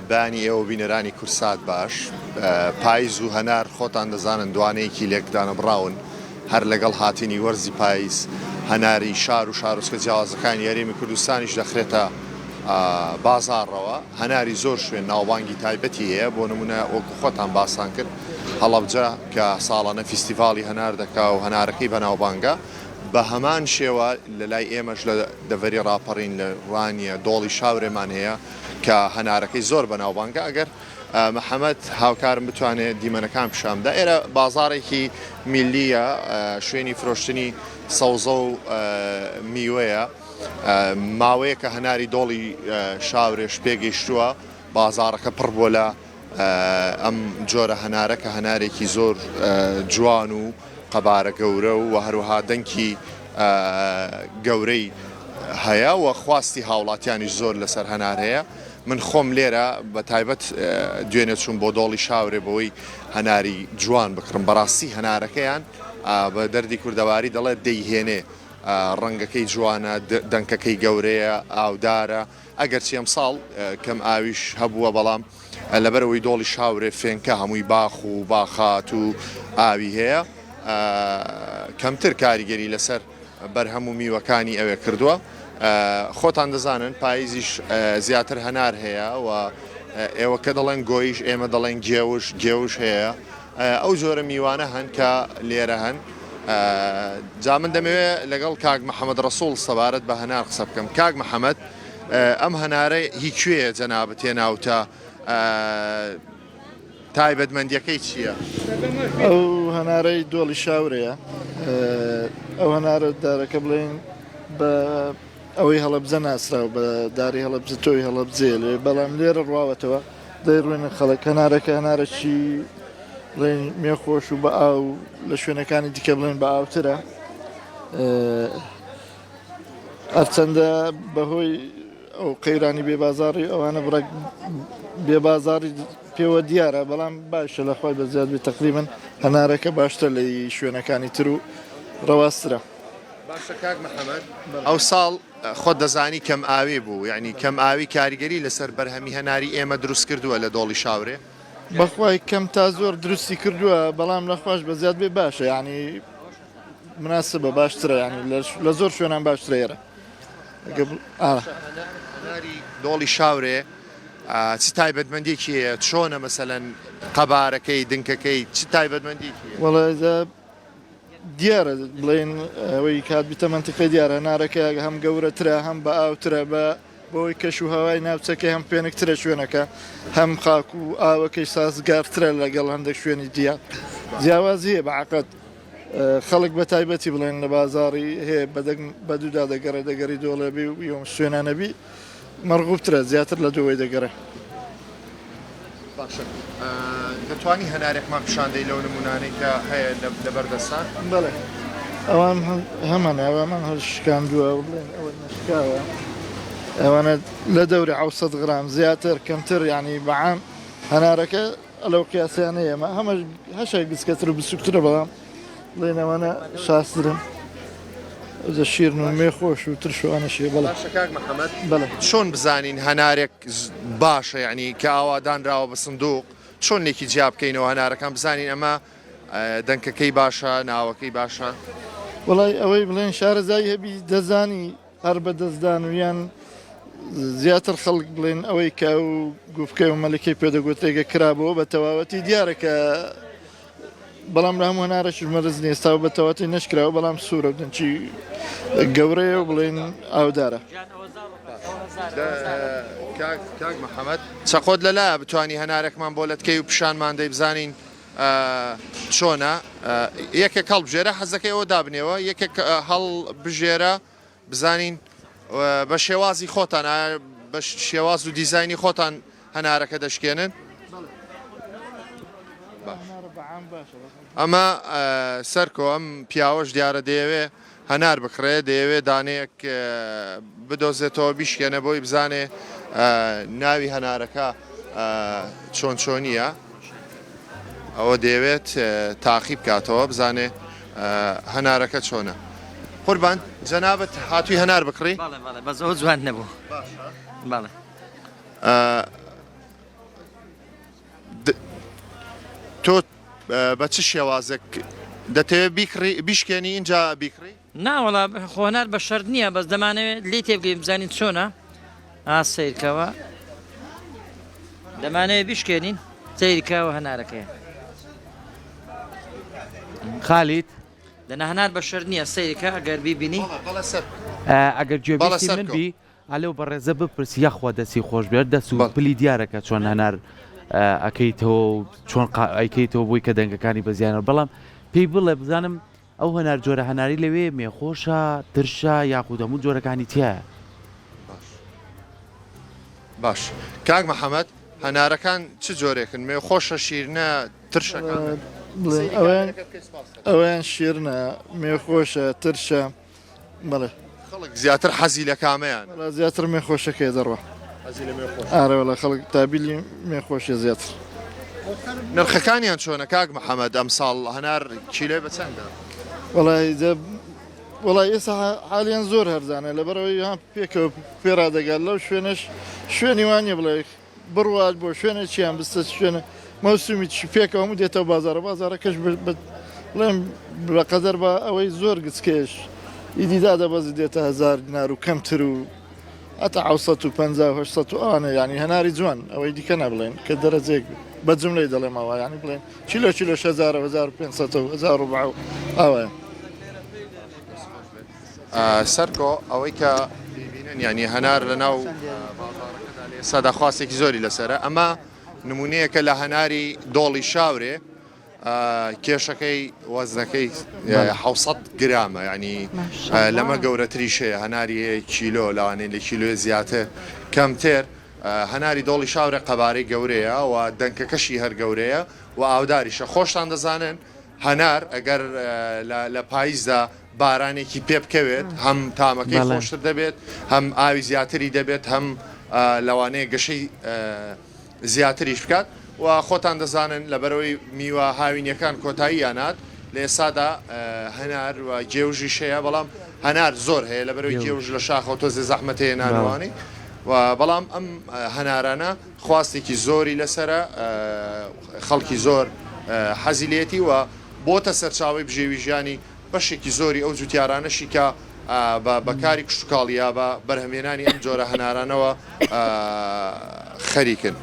بانی ئێوە بینەرانی کورسات باش پاییز و هەنار خۆتان دەزانن دوانەیەکی لێکدانە بڕاون هەر لەگەڵ هاتنی وەرزی پاییز هەناری شار و شارۆچکە جیاوازەکانی یاریمی کوردستانیش دەخرێتە بازاڕەوە هەناری زۆر شوێن ناوبانگی تایبەتی هەیە بۆ نمونە وەکو خۆتان باسان کرد هەڵەبجە کە ساڵانە فیستیڤاڵی هەنار دەکا و هەنارەکەی بەناوبانگە بە هەمان شێوە لە لای ئێمەش لە دەڤەری ڕاپەڕین لە ڕانیە دۆڵی شاورێمان هەیە کە هەنارەکەی زۆر بەناوبانگە ئەگەر محەممەد هاوکارم بتوانێت دیمەنەکان پیشامدا ئێرە بازارێکی میلیە شوێنی فرۆشتنی سەوزە و میوەیە ماوەیە کە هەناری دۆڵی شاورێش پێگەیشتووە بازارەکە پڕ بۆ لە ئەم جۆرە هەنارەکە هەنارێکی زۆر جوان و قەبارە گەورە و هەروەها دەنکی گەورەی هەیە و خواستی هاوڵاتیانیش زۆر لەسەر هەنار هەیە من خۆم لێرە بە تایبەت دوێنێ چوون بۆ دۆڵی شاورێ بەوەی هەناری جوان بکڕم بەڕاستی هەنارەکەیان بە دەردی کوردەواری دەڵێت دەیهێنێ ڕەنگەکەی جوانە دەنکەکەی گەورەیە ئاودارە ئەگەرچی ئەم ساڵ کەم ئاویش هەبووە بەڵام لەبەرەوەی دۆڵی شاورێ فێنکە هەمووی باخ و باخات و ئاوی هەیە کەمتر کاریگەری لەسەر بەرهەموو میوەکانی ئەوێ کردووە خۆتان دەزانن پاییزیش زیاتر هەنار هەیە و ئێوە کە دەڵێن گۆیش ئێمە دەڵێن گێوش هەیە ئەو جۆرە میوانە هەن کە لێرە هەن جا من دەمەوێت لەگەڵ کاک محەممەد ڕەسوڵ سەبارەت بە هەنار قسە بکەم کاک محەممەد ئەم هەنارە هیچ کوێیە جەنابەت تێناوتە تایبەتمەندیەکەی چییە؟ ئەو هەنارەی دۆڵی شاورەیە ئەو هەنارە دارەکە بڵێن بە ئەوەی هەڵەبجە ناسرااو بە داری هەڵەبجە تۆی هەڵەبجێ لێ بەڵام لێرە ڕواوەتەوە دەیڕوێنە خەڵک هەنارەکە هەنارەی بڵێن مێخۆش و بە ئاو لە شوێنەکانی دیکە بڵێن بە ئاوترە هەرچەندە بەهۆی ئەو قەیرانی بێبازاری ئەوانە بڕێک بێبازاری پێوە دیارە بەڵام باشە لە خۆی بەزیاد بێت تقریبن هەنارەکە باشتر لە شوێنەکانی تر و ڕەواسترە باشە کاک محەممەد ئەو ساڵ خۆت دەزانی کەم ئاوێ بوو یعنی کەم ئاوی کاریگەری لەسەر بەرهەمی هەناری ئێمە دروست کردووە لە دۆڵی شاورێ بەخوای کەم تا زۆر دروستی کردووە بەڵام لەخواش بەزیاد بێ باشە ینی مناسبە باشترە ینی لە زۆر شوێنان باشترە ئێرە هەناری دۆڵی شاورێ چ تایبەتمەندێکی چۆنە مەسەلەن قەبارەکەی دنکەکەی چ تایبەتمەندێکی وەڵێ دیارە بڵێن ئەوەی کات بیتە منتیقی دیارە هەنارەکە هەم گەورەترە هەم بە ئاوترە بەوەی کەش و هەوای ناوچەکەی هەم پێنکترە شوێنەکە هەم خاک و ئاوەکەی سازگارترە لەگەڵ هەندێک شوێنی دیار جیاوازی هەیە بەعقەت خەڵک بە تایبەتی بڵێن لە بازاری هەیە بە دوودا دەگەڕێ دەگەری دۆڵێبی و یۆم شوێنانەبی مەرغوبترە زیاتر لە دووەی دەگەڕێ باشە دەتوانی هەنارێکمان پیشاندەی لەو نمونانەی کە هەیە لە بەردەستان بەڵێ ئەوان هەمانە ئەوەمان هەر شکاندووە بڵێن ئەوە نشکاوە ئەوانە لە دەوری 700 گرام زیاتر کەمتر ینی بەعام هەنارەکە ئەلەو قیاسیانەیە ئەمە هەمە هەشای گسکەتر و بسوکترە بەڵام بڵێن ئەوانە شاسترن ئەوزە شیرن و مێخۆش و ترشوانەشێ بەڵێ باشە کاک محەممەد بەڵێ چۆن بزانین هەنارێک باشە یعنی کە ئاوادانراوە بە سندوق چۆن لێکی جیا بکەینەوە هەنارەکان بزانین ئەمە دەنکەکەی باشە ناوەکەی باشە وڵای ئەوەی بڵێن شارەزایی هەبی دەزانی هەر بە دەستدان و یان زیاتر خەڵک بڵێن ئەوەی کە و گوفکەی و مەلەکەی پێدەگوتێگە کرابەوە بە تەواوەتی دیارە کە بەڵام لە هەموو هەنارەشش مەرز نیە ئێستا بە تەواوەتی نەشکراوە بەڵام سوورە بدەنچی گەورەیە و بڵێن ئاودارە کاک محەممەد چەقۆت لەلایە بتوانی هەنارێکمان بۆ لەتکەی و پیشانمان دەی بزانین چۆنە یەکێک هەڵ بژێرە حەزەکەی ئەوە دابنێەوە یەکێک هەڵ بژێرە بزانین بە شێوازی خۆتان بە شێواز و دیزایانی خۆتان هەنارەکە دەشکێنن ئەمە سەرکۆ ئەم پیاوەش دیارە دەیەوێ هەنار بکڕێ دەیەوێت دانەیەک بدۆزێتەوە بیشکێنە بۆی بزانێ ناوی هەنارەکە چۆن چۆنیە ئەوە دەیەوێت تاقی بکاتەوە بزانێ هەنارەکە چۆنە قوربان جەنابەت هاتووی هەنار بکڕی بەس ئەو جوان نەبوو بە چ شێوازێک دەتەوێت بیشکێنی اینجا بیکڕی؟ ناوەڵا خۆنار بە شەرت نییە بەس دەمانەوێت لێ تێبگەی بزانین چۆنە سیرکەوە دەمانەوێت بیشکێنین سیرکەوە هەنارەکەی خالید دەنا هەنار بە شەر نییە سیرکە ئەگەر بیبینی ئەگەر گوێبیستی من بی ئالێو بەڕێزە بپرسی یاخوا دەستی خۆش بێت دەست و پلی دیارەکە چۆن هەنار ئەەکەیتەوە چۆن ئەیکەیتەوە بۆی کە دەنگەکانی بەزیانە بەڵام پێی بڵێ بزانم ئەو هەنار جۆرە هەناری لەوێ مێخۆشە ترشە یاخود هەموو جۆرەکانی تایە. باش کاک محەممەد هەنارەکان چ جۆرێکن مێ خۆشە شیرنە ترشەکان ئەویان شیرنە مێخۆشە ترشە بڵێ خەڵک زیاتر حەزی لە کامەیان زیاتر مێخۆشەکەی دەڕوە ئارەوەڵە خەڵک تابیلی مێخۆشە زیاتر. نرخەکانیان چۆنە کاک محەممەد ئەم ساڵ هەنار کیلۆی بە چەندە؟ وڵی ئێستا حالیان زۆر هەرزانە لەبەرەوەی پێکەوە پێرا دەگات لەو شوێنش شوێنی وانە بڵێ بڕوات بۆ شوێنە چیان بستە شوێنە مەوسومی پێکەوە هەموو دێتەوە بازارەکەش بڵێم بەقەدەر بە ئەوەی زۆر گچکێش ئیدیدا دەبەزی دێتە 1000 دینار و کەمتر و ئەتا 1950 ئەوانە ینی هەناری جوان ئەوەی دیکە نەبڵێن کە دەرەجێک بە جملەی دەڵێمەوە ینی بڵێن چیلۆ 1500 ئەوە. سەرکۆ ئەوەی کە ببینن ینی هەنار لە ناو سەداخواستێکی زۆری لەسرە ئەمە نمونەیەکە لە هەناری دۆڵی شاورێ کێشەکەی وەزنەکەی 600 گرامە ینی لەمە گەورەتری شەیە هەناری کیلۆ لەوانەیە لە کیلۆی زیاتر کەمتر هەناری دۆڵی شاورە قەبارەی گەورەیە و دەنکەکەشی هەر گەورەیە و ئاوداریشە خۆشتان دەزانن هەنار ئەگەر لە پاییزدا بارانێکی پێ بکەوێت هەم تامەکەی خۆشتر دەبێت هەم ئاوی زیاتری دەبێت هەم لەوانەیە گەشەی زیاتریش بکات و خۆتان دەزانن لەبەرەوەی میوە هاوینەکان کۆتایی یانات لە ئێسادا هەنار و گێوژی شەیە بەڵام هەنار زۆر هەیە لەبەرەوەی گێوژ لە شاخەوە تۆزێ زەحمەتەیە نانوانی و بەڵام ئەم هەنارانە خواستێکی زۆری لەسرە خەڵکی زۆر حەزیلێتی و بۆتە سەرچاوی بژێوی ژیانی بەشێکی زۆری ئەو جوتیارانەشی کە بەکاری کشتتوکاڵیا بە بەرهەمێنانی ئەم جۆرە هەنارانەوە خەریکن.